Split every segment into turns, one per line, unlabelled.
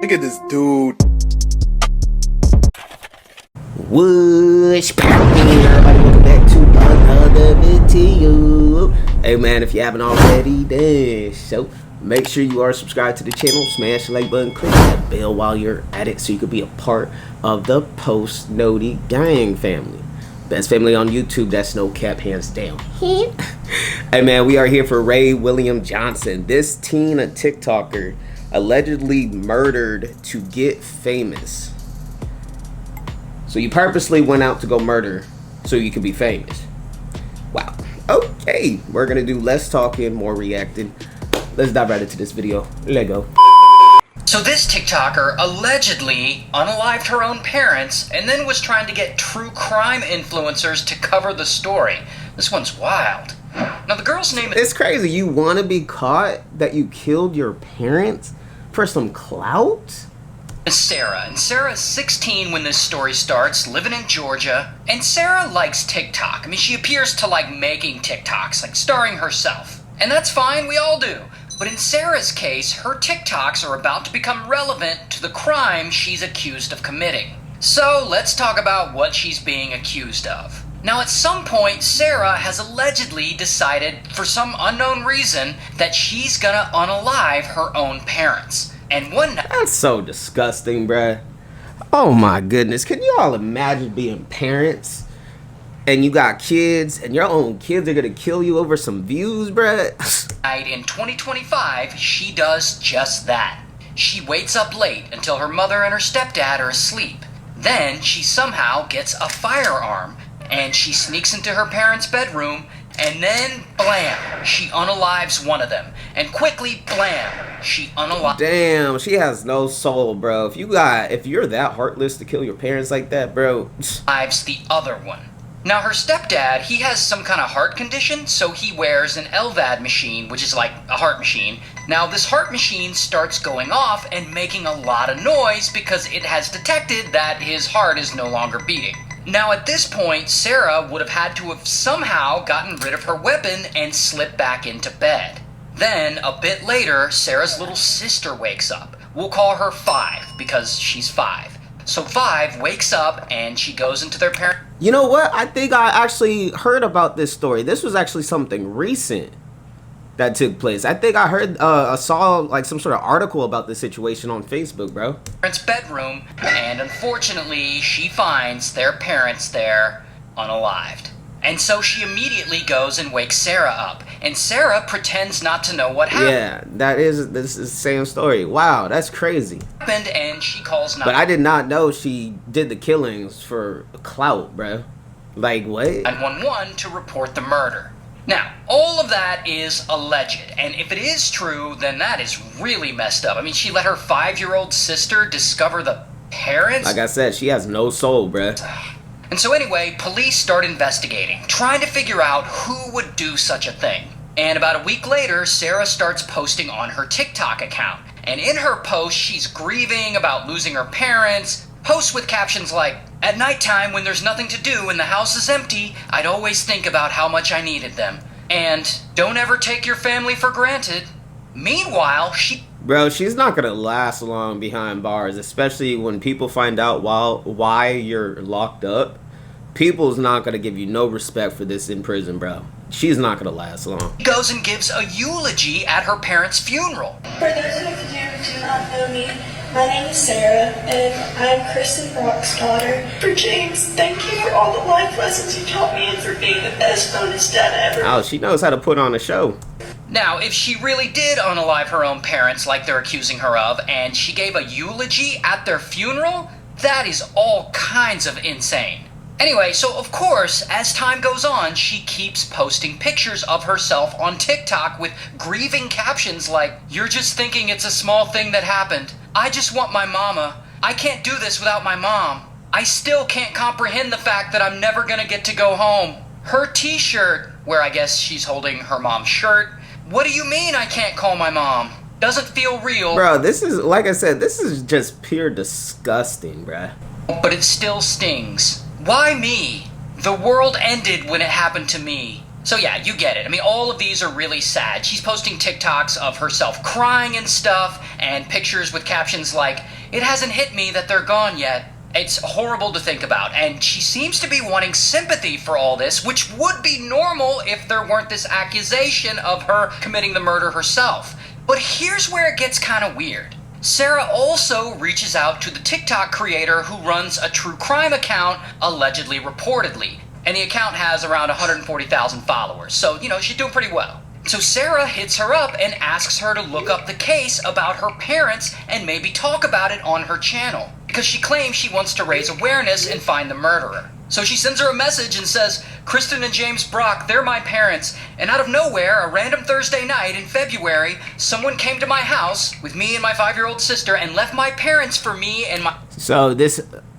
Look at this dude.
What's poppin', everybody? Welcome back to another video. Hey man, if you haven't already done so, make sure you are subscribed to the channel, smash the like button, click that bell while you're at it so you can be a part of the Post Noti Gang family. Best family on YouTube, that's no cap, hands down. Hey man, we are here for Ray William Johnson. This teen, a TikToker, allegedly murdered to get famous. So you purposely went out to go murder so you could be famous. Wow. Okay, we're gonna do less talking, more reacting. Let's dive right into this video. Let's go.
So this TikToker allegedly unalived her own parents and then was trying to get true crime influencers to cover the story. This one's wild. Now the girl's name is...
It's crazy. You want to be caught that you killed your parents for some clout?
Sarah, and Sarah's 16 when this story starts, living in Georgia, and Sarah likes TikTok. I mean, she appears to like making TikToks, like starring herself. And that's fine, we all do. But in Sarah's case, her TikToks are about to become relevant to the crime she's accused of committing. So let's talk about what she's being accused of. Now at some point, Sarah has allegedly decided, for some unknown reason, that she's gonna unalive her own parents. And one night...
That's so disgusting, bruh. Oh my goodness. Can you all imagine being parents and you got kids and your own kids are gonna kill you over some views, bruh?
In 2025, she does just that. She waits up late until her mother and her stepdad are asleep. Then she somehow gets a firearm and she sneaks into her parents' bedroom, and then blam, she unalives one of them. And quickly, blam, she unalives...
Damn, she has no soul, bro. If you're that heartless to kill your parents like that, bro.
...lives the other one. Now her stepdad, he has some kind of heart condition, so he wears an LVAD machine, which is like a heart machine. Now this heart machine starts going off and making a lot of noise because it has detected that his heart is no longer beating. Now at this point, Sarah would have had to have somehow gotten rid of her weapon and slipped back into bed. Then, a bit later, Sarah's little sister wakes up. We'll call her 5 because she's 5. So 5 wakes up and she goes into their parents...
You know what? I think I actually heard about this story. This was actually something recent that took place. I think I heard, saw like some sort of article about this situation on Facebook, bro.
Parents' bedroom, and unfortunately, she finds their parents there unalived. And so she immediately goes and wakes Sarah up, and Sarah pretends not to know what happened.
Yeah, this is the same story. Wow, that's crazy.
And she calls...
But I did not know she did the killings for clout, bro. Like, what?
911 to report the murder. Now, all of that is alleged, and if it is true, then that is really messed up. I mean, she let her 5-year-old sister discover the parents?
Like I said, she has no soul, bruh.
And so anyway, police start investigating, trying to figure out who would do such a thing. And about a week later, Sarah starts posting on her TikTok account. And in her post, she's grieving about losing her parents, posts with captions like, "At nighttime when there's nothing to do and the house is empty, I'd always think about how much I needed them. And don't ever take your family for granted." Meanwhile,
Bro, she's not gonna last long behind bars, especially when people find out why you're locked up. People's not gonna give you no respect for this in prison, bro. She's not gonna last long.
She goes and gives a eulogy at her parents' funeral.
For those of you who do not know me, my name is Sarah, and I'm Kristen Brock's daughter. For James, thank you for all the life lessons you taught me and for being the best bonus dad ever.
Oh, she knows how to put on a show.
Now, if she really did unalive her own parents like they're accusing her of, and she gave a eulogy at their funeral, that is all kinds of insane. Anyway, so of course, as time goes on, she keeps posting pictures of herself on TikTok with grieving captions like, "You're just thinking it's a small thing that happened. I just want my mama. I can't do this without my mom. I still can't comprehend the fact that I'm never gonna get to go home. Her t-shirt," where I guess she's holding her mom's shirt. "What do you mean I can't call my mom? Doesn't feel real."
Bro, this is, like I said, this is just pure disgusting, bruh.
But it still stings. Why me? The world ended when it happened to me. So yeah, you get it. I mean, all of these are really sad. She's posting TikToks of herself crying and stuff, and pictures with captions like, it hasn't hit me that they're gone yet. It's horrible to think about, and she seems to be wanting sympathy for all this, which would be normal if there weren't this accusation of her committing the murder herself. But here's where it gets kind of weird. Sarah also reaches out to the TikTok creator who runs a true crime account, allegedly reportedly. And the account has around 140,000 followers, so, she's doing pretty well. So Sarah hits her up and asks her to look up the case about her parents and maybe talk about it on her channel, because she claims she wants to raise awareness and find the murderer. So she sends her a message and says, "Kristen and James Brock, they're my parents, and out of nowhere, a random Thursday night in February, someone came to my house with me and my 5-year-old sister and left my parents for me and my..."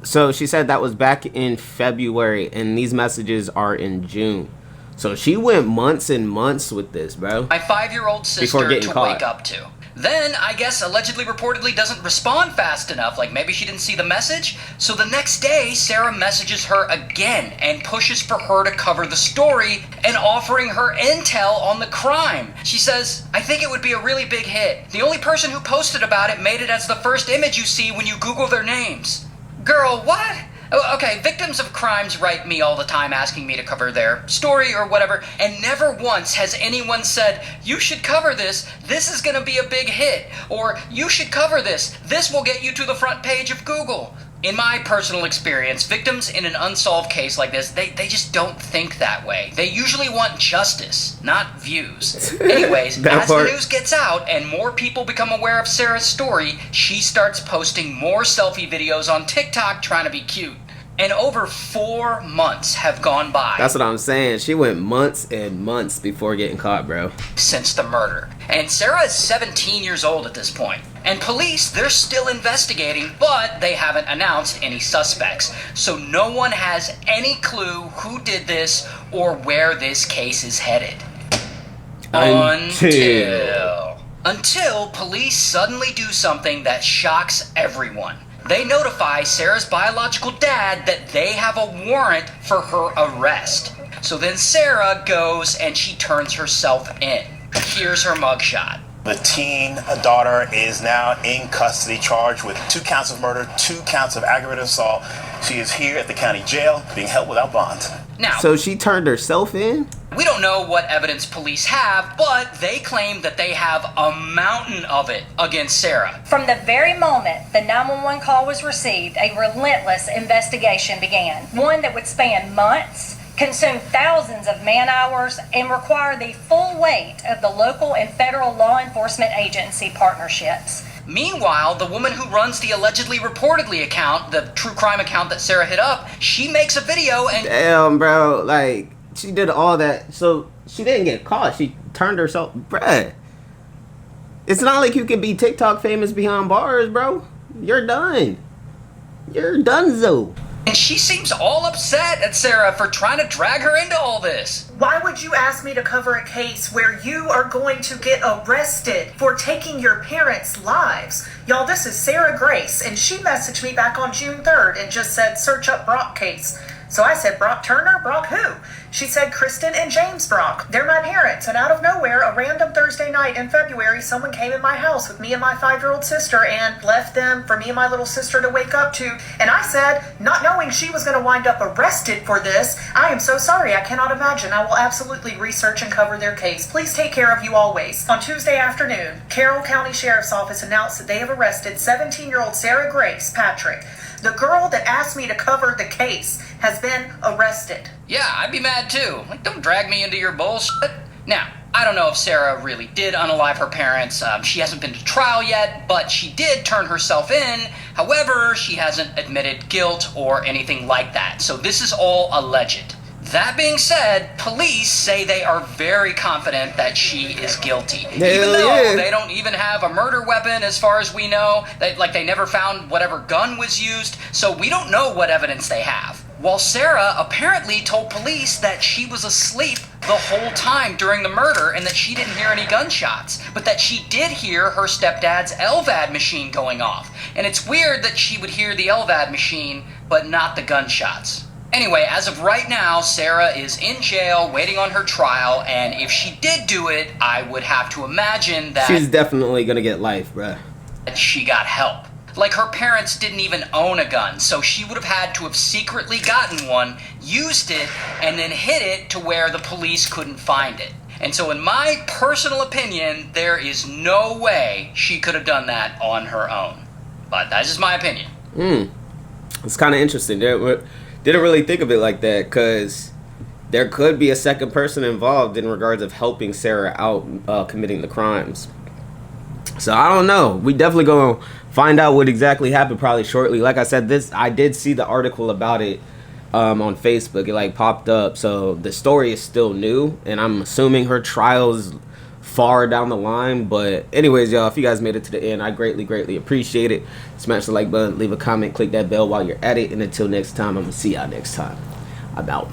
So she said that was back in February, and these messages are in June. So she went months and months with this, bro.
My 5-year-old sister to wake up to. Then, I guess, allegedly reportedly doesn't respond fast enough, like maybe she didn't see the message. So the next day, Sarah messages her again and pushes for her to cover the story and offering her intel on the crime. She says, "I think it would be a really big hit. The only person who posted about it made it as the first image you see when you Google their names." Girl, what? Okay, victims of crimes write me all the time asking me to cover their story or whatever, and never once has anyone said, "You should cover this is gonna be a big hit," or "You should cover this will get you to the front page of Google." In my personal experience, victims in an unsolved case like this, they just don't think that way. They usually want justice, not views. Anyways, as the news gets out and more people become aware of Sarah's story, she starts posting more selfie videos on TikTok trying to be cute. And over 4 months have gone by.
That's what I'm saying. She went months and months before getting caught, bro.
Since the murder. And Sarah is 17 years old at this point. And police, they're still investigating, but they haven't announced any suspects. So no one has any clue who did this or where this case is headed. Until police suddenly do something that shocks everyone. They notify Sarah's biological dad that they have a warrant for her arrest. So then Sarah goes and she turns herself in. Here's her mugshot.
The teen daughter is now in custody, charged with 2 counts of murder, 2 counts of aggravated assault. She is here at the county jail being held without bond.
Now,
so she turned herself in?
We don't know what evidence police have, but they claim that they have a mountain of it against Sarah.
From the very moment the 911 call was received, a relentless investigation began. One that would span months, consume thousands of man-hours, and require the full weight of the local and federal law enforcement agency partnerships.
Meanwhile, the woman who runs the allegedly reportedly account, the true crime account that Sarah hit up, she makes a video and...
Damn, bro, like, she did all that, so she didn't get caught. She turned herself... Bruh. It's not like you can be TikTok famous behind bars, bro. You're done. You're donezo.
And she seems all upset at Sarah for trying to drag her into all this.
Why would you ask me to cover a case where you are going to get arrested for taking your parents' lives? Y'all, this is Sarah Grace, and she messaged me back on June 3rd and just said, "Search up Brock case." So I said, "Brock Turner? Brock who?" She said, "Kristen and James Brock. They're my parents." And out of nowhere, a random Thursday night in February, someone came in my house with me and my 5-year-old sister and left them for me and my little sister to wake up to. And I said, not knowing she was going to wind up arrested for this, "I am so sorry. I cannot imagine. I will absolutely research and cover their case. Please take care of you always." On Tuesday afternoon, Carroll County Sheriff's Office announced that they have arrested 17-year-old Sarah Grace Patrick. The girl that asked me to cover the case has been arrested.
Yeah, I'd be mad too. Like, don't drag me into your bullshit. Now, I don't know if Sarah really did unalive her parents. She hasn't been to trial yet, but she did turn herself in. However, she hasn't admitted guilt or anything like that. So this is all alleged. That being said, police say they are very confident that she is guilty. Even though they don't even have a murder weapon as far as we know. They never found whatever gun was used, so we don't know what evidence they have. While Sarah apparently told police that she was asleep the whole time during the murder and that she didn't hear any gunshots, but that she did hear her stepdad's LVAD machine going off. And it's weird that she would hear the LVAD machine, but not the gunshots. Anyway, as of right now, Sarah is in jail waiting on her trial, and if she did do it, I would have to imagine that
she's definitely gonna get life, bruh.
she got help. Like, her parents didn't even own a gun, so she would have had to have secretly gotten one, used it, and then hid it to where the police couldn't find it. And so in my personal opinion, there is no way she could have done that on her own. But that's just my opinion.
It's kind of interesting. Didn't really think of it like that, because there could be a second person involved in regards of helping Sarah out committing the crimes. So I don't know. We definitely gonna find out what exactly happened probably shortly. Like I said, I did see the article about it on Facebook. It like popped up. So the story is still new, and I'm assuming her trial is far down the line. But anyways, y'all, if you guys made it to the end, I greatly appreciate it. Smash the like button, leave a comment, click that bell while you're at it, and until next time, I'm gonna see y'all next time. I'm out.